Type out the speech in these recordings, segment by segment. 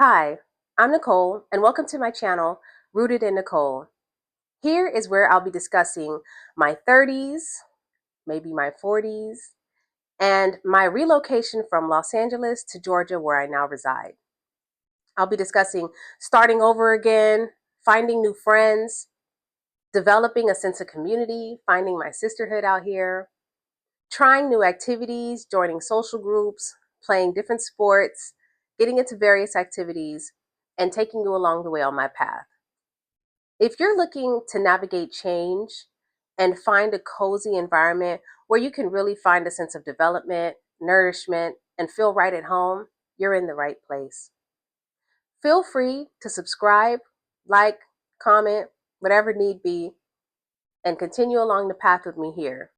Hi, I'm Nicole, and welcome to my channel, Rooted in Nicole. Here is where I'll be discussing my 30s, maybe my 40s, and my relocation from Los Angeles to Georgia, where I now reside. I'll be discussing starting over again, finding new friends, developing a sense of community, finding my sisterhood out here, trying new activities, joining social groups, playing different sports, getting into various activities, and taking you along the way on my path. If you're looking to navigate change and find a cozy environment where you can really find a sense of development, nourishment, and feel right at home, you're in the right place. Feel free to subscribe, like, comment, whatever need be, and continue along the path with me here.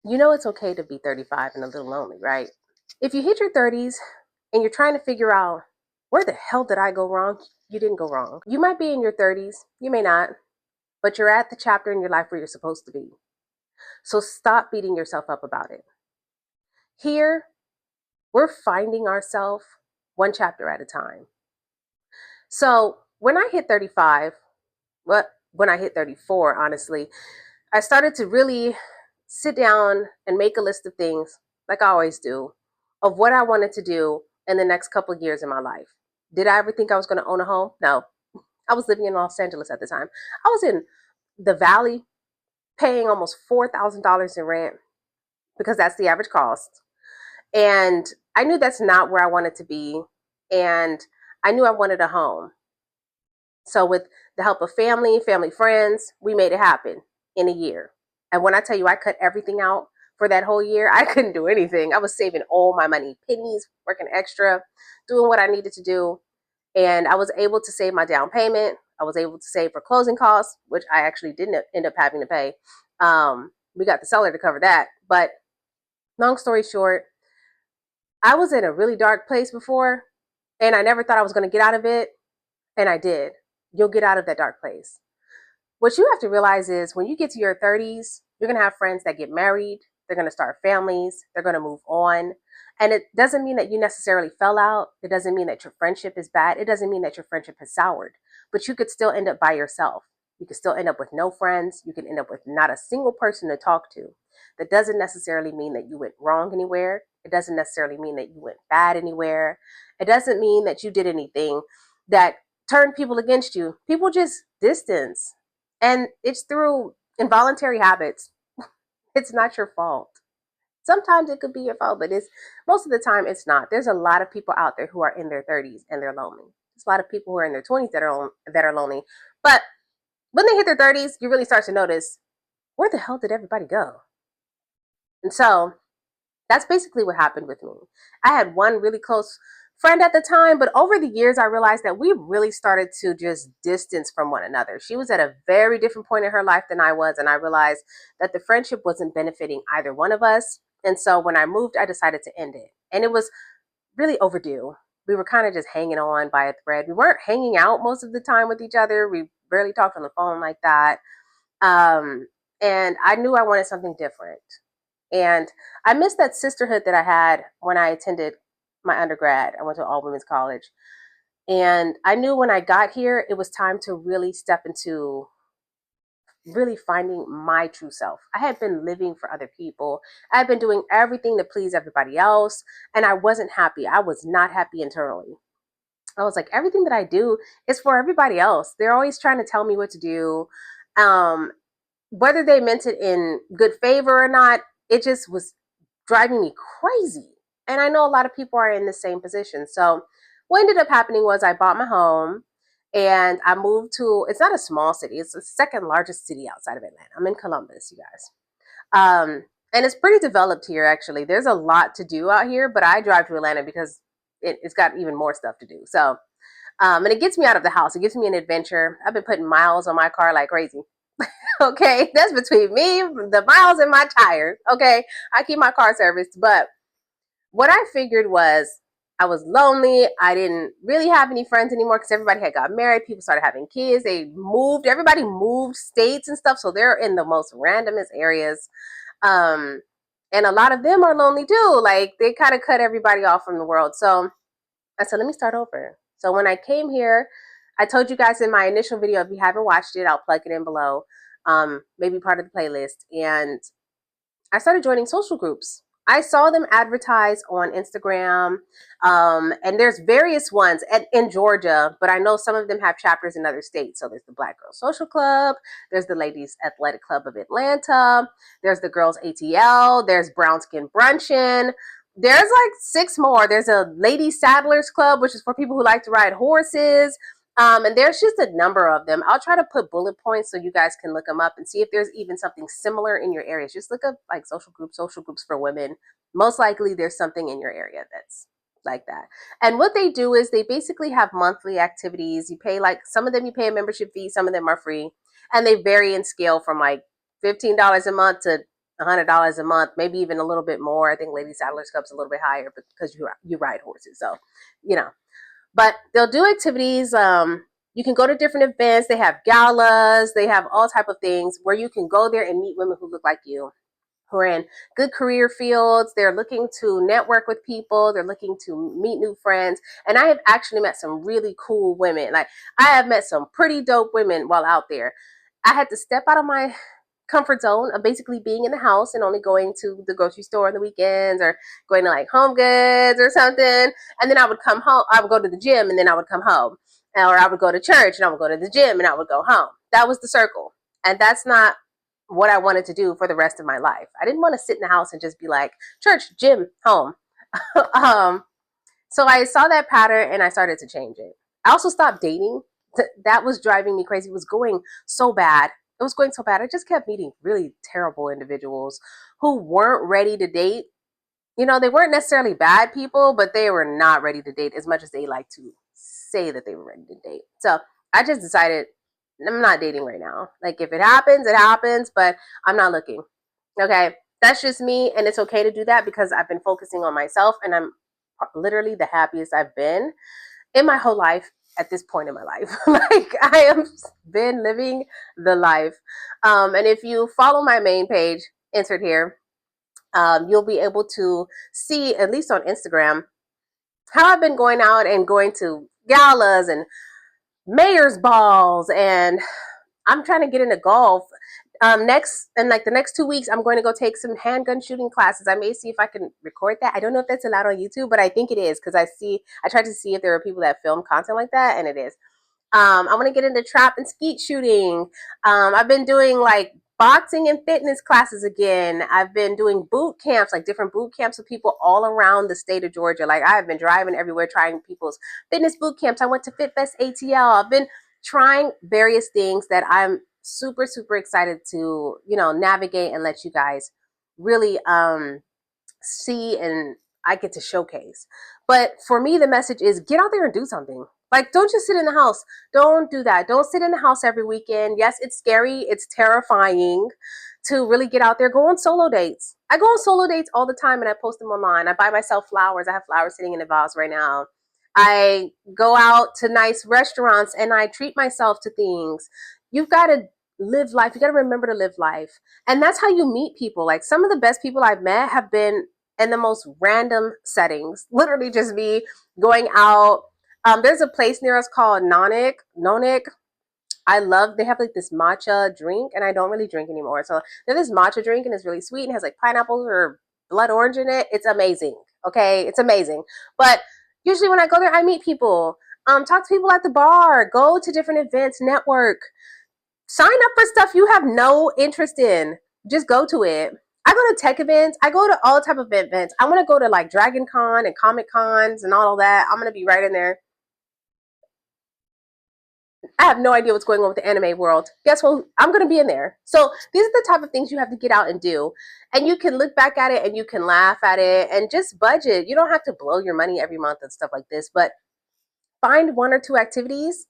You know it's okay to be 35 and a little lonely, right? If you hit your 30s and you're trying to figure out where the hell did I go wrong, you didn't go wrong. You might be in your 30s, you may not, but you're at the chapter in your life where you're supposed to be. So stop beating yourself up about it. Here, we're finding ourselves one chapter at a time. So when I hit 35, when I hit 34, honestly, I started to really sit down and make a list of things, like I always do, of what I wanted to do in the next couple of years in my life. Did I ever think I was going to own a home? No. I was living in Los Angeles at the time. I was in the Valley paying almost $4,000 in rent because that's the average cost. And I knew that's not where I wanted to be. And I knew I wanted a home. So with the help of family, friends, we made it happen in a year. And when I tell you I cut everything out for that whole year, I couldn't do anything. I was saving all my money, pennies, working extra, doing what I needed to do. And I was able to save my down payment. I was able to save for closing costs, which I actually didn't end up having to pay. We got the seller to cover that. But long story short, I was in a really dark place before, and I never thought I was going to get out of it. And I did. You'll get out of that dark place. What you have to realize is when you get to your 30s, you're going to have friends that get married. They're going to start families. They're going to move on. And it doesn't mean that you necessarily fell out. It doesn't mean that your friendship is bad. It doesn't mean that your friendship has soured. But you could still end up by yourself. You could still end up with no friends. You can end up with not a single person to talk to. That doesn't necessarily mean that you went wrong anywhere. It doesn't necessarily mean that you went bad anywhere. It doesn't mean that you did anything that turned people against you. People just distance. And it's through involuntary habits. It's not your fault. Sometimes it could be your fault, but it's most of the time it's not. There's a lot of people out there who are in their 30s and they're lonely. There's a lot of people who are in their 20s that are lonely. But when they hit their 30s, you really start to notice, where the hell did everybody go? And so that's basically what happened with me. I had one really close friend at the time, but over the years, I realized that we really started to just distance from one another. She was at a very different point in her life than I was, and I realized that the friendship wasn't benefiting either one of us. And so when I moved, I decided to end it. And it was really overdue. We were kind of just hanging on by a thread. We weren't hanging out most of the time with each other. We barely talked on the phone like that. And I knew I wanted something different. And I missed that sisterhood that I had when I attended my undergrad. I went to all women's college. And I knew when I got here, it was time to really step into really finding my true self. I had been living for other people. I had been doing everything to please everybody else. And I wasn't happy. I was not happy internally. I was like, everything that I do is for everybody else. They're always trying to tell me what to do. Whether they meant it in good favor or not, it just was driving me crazy. And I know a lot of people are in the same position. So what ended up happening was I bought my home and I moved to, it's not a small city. It's the second largest city outside of Atlanta. I'm in Columbus, you guys. And it's pretty developed here, actually. There's a lot to do out here, but I drive to Atlanta because it's got even more stuff to do. So, and it gets me out of the house. It gives me an adventure. I've been putting miles on my car like crazy. Okay, that's between me, the miles, and my tires. Okay, I keep my car serviced. But what I figured was I was lonely. I didn't really have any friends anymore because everybody had got married. People started having kids. They moved. Everybody moved states and stuff. So they're in the most randomest areas. And a lot of them are lonely too. Like they kind of cut everybody off from the world. So I said, let me start over. So when I came here, I told you guys in my initial video, if you haven't watched it, I'll plug it in below, maybe part of the playlist. And I started joining social groups. I saw them advertise on Instagram, and there's various ones in Georgia, but I know some of them have chapters in other states. So there's the Black Girls Social Club, there's the Ladies Athletic Club of Atlanta, there's the Girls ATL, there's Brown Skin Brunchin'. There's like 6 more. There's a Lady Saddlers Club, which is for people who like to ride horses. And there's just a number of them. I'll try to put bullet points so you guys can look them up and see if there's even something similar in your areas. Just look up like social groups for women. Most likely there's something in your area that's like that. And what they do is they basically have monthly activities. You pay like, some of them you pay a membership fee, some of them are free. And they vary in scale from like $15 a month to $100 a month, maybe even a little bit more. I think Lady Saddlers Club's a little bit higher because you ride horses. So, you know. But they'll do activities. You can go to different events. They have galas. They have all type of things where you can go there and meet women who look like you, who are in good career fields. They're looking to network with people. They're looking to meet new friends. And I have actually met some really cool women. Like, I have met some pretty dope women while out there. I had to step out of my comfort zone of basically being in the house and only going to the grocery store on the weekends or going to like Home Goods or something. And then I would come home. I would go to the gym and then I would come home. Or I would go to church and I would go to the gym and I would go home. That was the circle. And that's not what I wanted to do for the rest of my life. I didn't want to sit in the house and just be like, church, gym, home. So I saw that pattern and I started to change it. I also stopped dating. That was driving me crazy. It was going so bad. It was going so bad. I just kept meeting really terrible individuals who weren't ready to date. You know, they weren't necessarily bad people, but they were not ready to date as much as they like to say that they were ready to date. So I just decided I'm not dating right now. Like, if it happens, but I'm not looking. Okay. That's just me. And it's okay to do that because I've been focusing on myself and I'm literally the happiest I've been in my whole life at this point in my life. Like, I have been living the life. And if you follow my main page, insert here, you'll be able to see, at least on Instagram, how I've been going out and going to galas and mayor's balls, and I'm trying to get into golf. Next, in like the next 2 weeks, I'm going to go take some handgun shooting classes. I may see if I can record that. I don't know if that's allowed on YouTube, but I think it is because I tried to see if there are people that film content like that, and it is. I want to get into trap and skeet shooting. I've been doing like boxing and fitness classes again. I've been doing boot camps, like different boot camps with people all around the state of Georgia. Like, I have been driving everywhere trying people's fitness boot camps. I went to FitFest ATL. I've been trying various things that I'm super, super excited to, navigate and let you guys really see and I get to showcase. But for me, the message is get out there and do something. Like, don't just sit in the house. Don't do that. Don't sit in the house every weekend. Yes, it's scary. It's terrifying to really get out there. Go on solo dates. I go on solo dates all the time and I post them online. I buy myself flowers. I have flowers sitting in a vase right now. I go out to nice restaurants and I treat myself to things. You've got to live life. You got to remember to live life. And that's how you meet people. Like, some of the best people I've met have been in the most random settings. Literally just me going out. There's a place near us called Nonik. They have like this matcha drink, and I don't really drink anymore. So there's this matcha drink and it's really sweet and has like pineapples or blood orange in it. It's amazing. Okay. It's amazing. But usually when I go there, I meet people, talk to people at the bar, go to different events, network, sign up for stuff you have no interest in. Just go to it. I go to tech events. I go to all type of events. I want to go to like Dragon Con and Comic Cons and all of that. I'm going to be right in there. I have no idea what's going on with the anime world. Guess what? I'm going to be in there. So these are the type of things you have to get out and do. And you can look back at it and you can laugh at it and just budget. You don't have to blow your money every month and stuff like this, but find 1 or 2 activities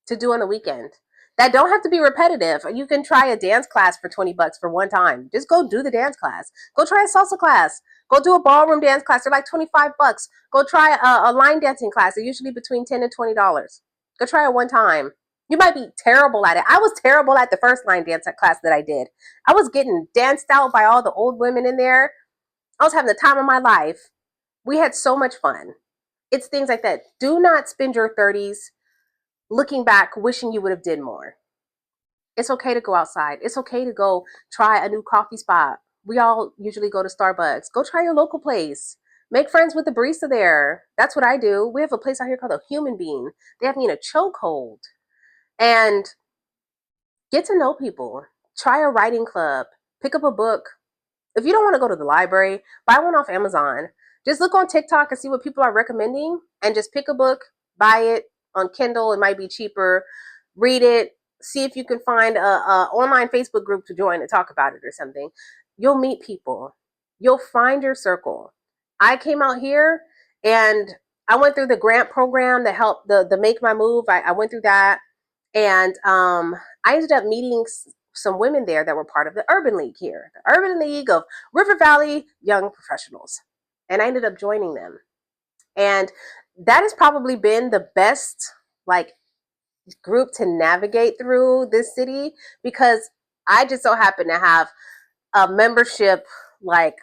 to do on the weekend that don't have to be repetitive. You can try a dance class for $20 for one time. Just go do the dance class. Go try a salsa class. Go do a ballroom dance class. They're like $25. Go try a line dancing class. They're usually between $10 and $20. Go try it one time. You might be terrible at it. I was terrible at the first line dance class that I did. I was getting danced out by all the old women in there. I was having the time of my life. We had so much fun. It's things like that. Do not spend your 30s looking back, wishing you would have did more. It's okay to go outside. It's okay to go try a new coffee spot. We all usually go to Starbucks. Go try your local place. Make friends with the barista there. That's what I do. We have a place out here called a Human Being. They have me in a chokehold. And get to know people. Try a writing club. Pick up a book. If you don't want to go to the library, buy one off Amazon. Just look on TikTok and see what people are recommending and just pick a book, buy it on Kindle. It might be cheaper. Read it. See if you can find a online Facebook group to join and talk about it or something. You'll meet people. You'll find your circle. I came out here and I went through the grant program that helped the Make My Move. I went through that. And I ended up meeting some women there that were part of the Urban League here, the Urban League of River Valley Young Professionals. And I ended up joining them. And that has probably been the best like group to navigate through this city, because I just so happen to have a membership like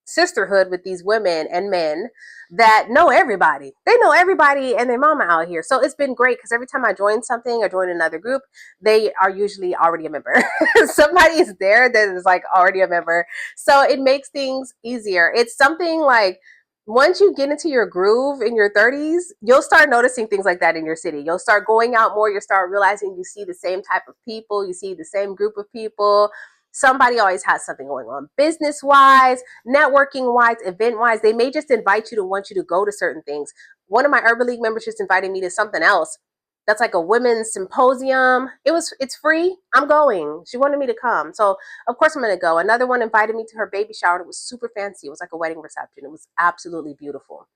sisterhood with these women and men that know everybody. They know everybody and their mama out here. So it's been great because every time I join something or join another group, they are usually already a member. Somebody is there that is like already a member. So it makes things easier. It's something like once you get into your groove in your 30s, you'll start noticing things like that in your city. You'll start going out more. You'll start realizing you see the same type of people. You see the same group of people. Somebody always has something going on business wise, networking wise, event wise. They may just invite you to want you to go to certain things. One of my Urban League members just invited me to something else that's like a women's symposium. It's free. I'm going. She wanted me to come. So of course I'm going to go. Another one invited me to her baby shower. It was super fancy. It was like a wedding reception. It was absolutely beautiful.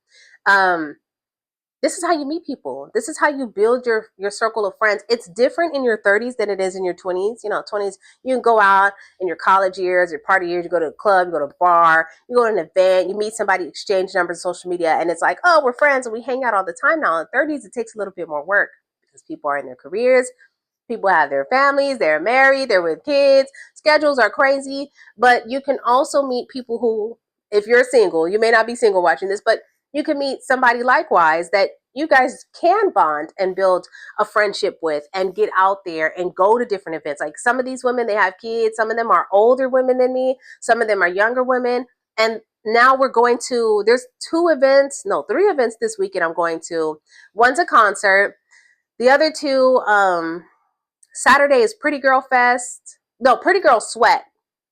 This is how you meet people. This is how you build your circle of friends. It's different in your 30s than it is in your 20s. 20s, you can go out in your college years, your party years, you go to a club, you go to a bar, you go to an event, you meet somebody, exchange numbers on social media, and it's like, oh, we're friends and we hang out all the time now. In 30s, it takes a little bit more work because people are in their careers. People have their families, they're married, they're with kids, schedules are crazy, but you can also meet people who, if you're single, you may not be single watching this, but you can meet somebody likewise that you guys can bond and build a friendship with and get out there and go to different events. Like some of these women, they have kids. Some of them are older women than me. Some of them are younger women. And now we're going to, there's three events this weekend I'm going to. One's a concert. The other two, Saturday is Pretty Girl Fest. No, Pretty Girl Sweat.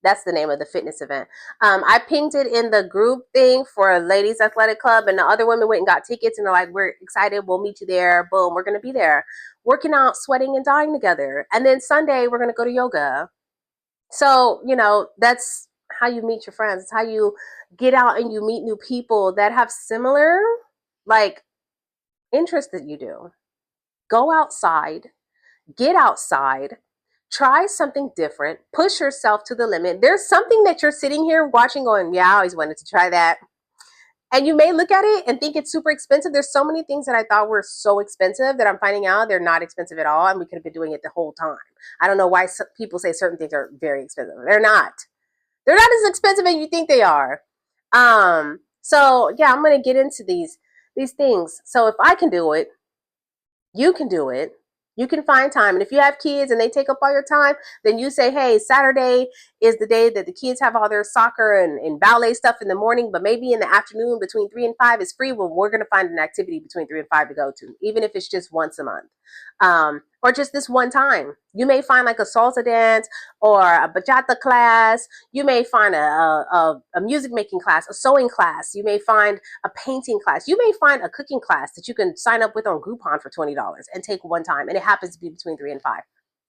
That's the name of the fitness event. I pinged it in the group thing for Ladies Athletic Club, and the other women went and got tickets, and they're like, we're excited. We'll meet you there. Boom, we're going to be there. Working out, sweating, and dying together. And then Sunday, we're going to go to yoga. So, that's how you meet your friends. It's how you get out and you meet new people that have similar, like, interests that you do. Go outside. Get outside, try something different, push yourself to the limit. There's something that you're sitting here watching going, yeah, I always wanted to try that. And you may look at it and think it's super expensive. There's so many things that I thought were so expensive that I'm finding out they're not expensive at all. And we could have been doing it the whole time. I don't know why people say certain things are very expensive. They're not. They're not as expensive as you think they are. So yeah, I'm going to get into these things. So if I can do it, you can do it. You can find time. And if you have kids and they take up all your time, then you say, hey, Saturday is the day that the kids have all their soccer and ballet stuff in the morning, but maybe in the afternoon between 3 and 5 is free. Well, we're going to find an activity between 3 and 5 to go to, even if it's just once a month. Or just this one time. You may find like a salsa dance or a bachata class. You may find a music making class, a sewing class. You may find a painting class. You may find a cooking class that you can sign up with on Groupon for $20 and take one time. And it happens to be between 3 and 5.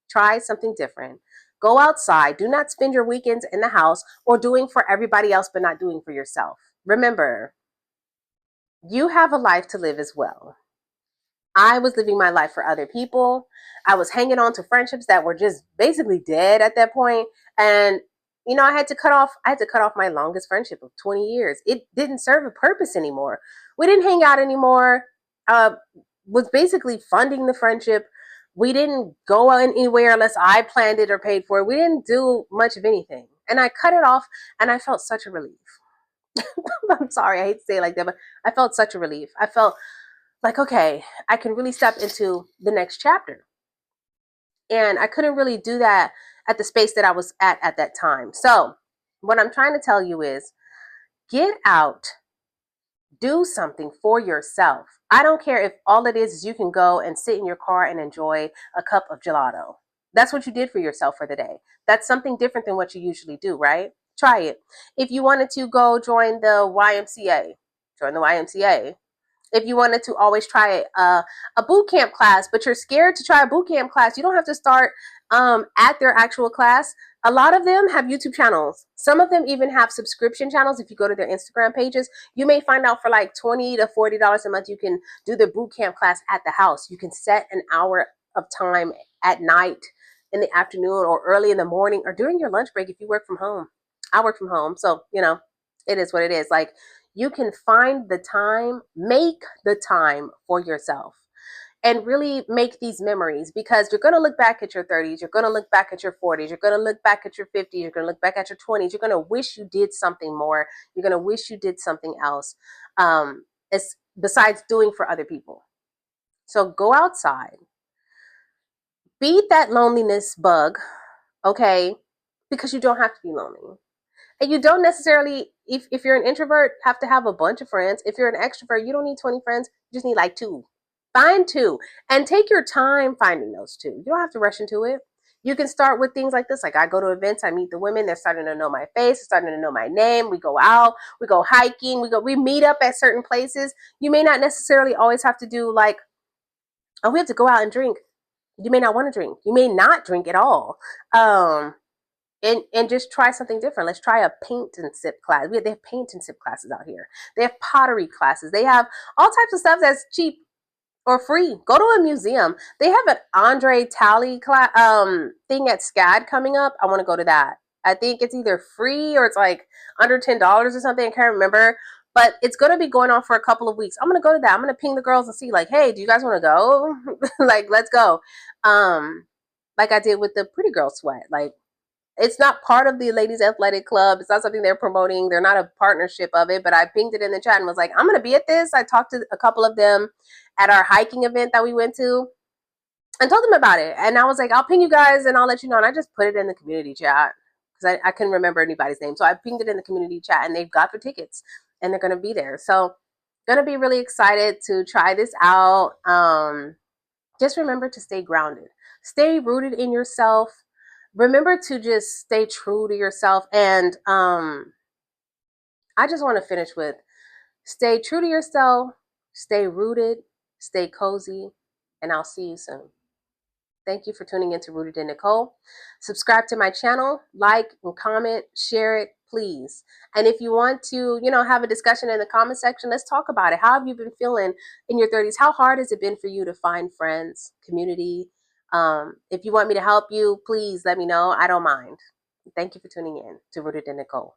Try something different. Go outside. Do not spend your weekends in the house or doing for everybody else, but not doing for yourself. Remember, you have a life to live as well. I was living my life for other people. I was hanging on to friendships that were just basically dead at that point. And, I had to cut off my longest friendship of 20 years. It didn't serve a purpose anymore. We didn't hang out anymore. Was basically funding the friendship. We didn't go anywhere unless I planned it or paid for it. We didn't do much of anything. And I cut it off and I felt such a relief. I'm sorry, I hate to say it like that, but I felt such a relief. I felt like, okay, I can really step into the next chapter. And I couldn't really do that at the space that I was at that time. So, what I'm trying to tell you is get out, do something for yourself. I don't care if all it is you can go and sit in your car and enjoy a cup of gelato. That's what you did for yourself for the day. That's something different than what you usually do, right? Try it. If you wanted to go join the YMCA, join the YMCA. If you wanted to always try a boot camp class, but you're scared to try a boot camp class, you don't have to start at their actual class. A lot of them have YouTube channels. Some of them even have subscription channels. If you go to their Instagram pages, you may find out for like $20 to $40 a month, you can do the boot camp class at the house. You can set an hour of time at night, in the afternoon, or early in the morning, or during your lunch break if you work from home. I work from home, so it is what it is. Like, you can find the time, make the time for yourself, and really make these memories, because you're going to look back at your 30s, you're going to look back at your 40s, you're going to look back at your 50s, you're going to look back at your 20s, you're going to wish you did something more, you're going to wish you did something else, it's besides doing for other people. So go outside, beat that loneliness bug, okay, because you don't have to be lonely. And you don't necessarily, if you're an introvert, have to have a bunch of friends. If you're an extrovert, you don't need 20 friends. You just need like two. Find two and take your time finding those two. You don't have to rush into it. You can start with things like this. Like, I go to events, I meet the women, they're starting to know my face, they're starting to know my name. We go out, we go hiking, we meet up at certain places. You may not necessarily always have to do like, oh, we have to go out and drink. You may not want to drink. You may not drink at all. And just try something different. Let's try a paint and sip class. They have paint and sip classes out here. They have pottery classes. They have all types of stuff that's cheap or free. Go to a museum. They have an Andre Talley class, thing at SCAD coming up. I want to go to that. I think it's either free or it's like under $10 or something. I can't remember. But it's going to be going on for a couple of weeks. I'm going to go to that. I'm going to ping the girls and see, like, hey, do you guys want to go? Like, let's go. Like I did with the Pretty Girl Sweat. Like, it's not part of the ladies athletic club. It's not something they're promoting. They're not a partnership of it, but I pinged it in the chat and was like, I'm going to be at this. I talked to a couple of them at our hiking event that we went to and told them about it. And I was like, I'll ping you guys and I'll let you know. And I just put it in the community chat because I couldn't remember anybody's name. So I pinged it in the community chat and they've got their tickets and they're going to be there. So going to be really excited to try this out. Just remember to stay grounded, stay rooted in yourself. Remember to just stay true to yourself. And I just want to finish with stay true to yourself, stay rooted, stay cozy, and I'll see you soon. Thank you for tuning in to Rooted in Nicole. Subscribe to my channel, like and comment, share it, please. And if you want to, have a discussion in the comment section, let's talk about it. How have you been feeling in your 30s? How hard has it been for you to find friends, community? If you want me to help you, please let me know. I don't mind. Thank you for tuning in to Rooted in Nicole.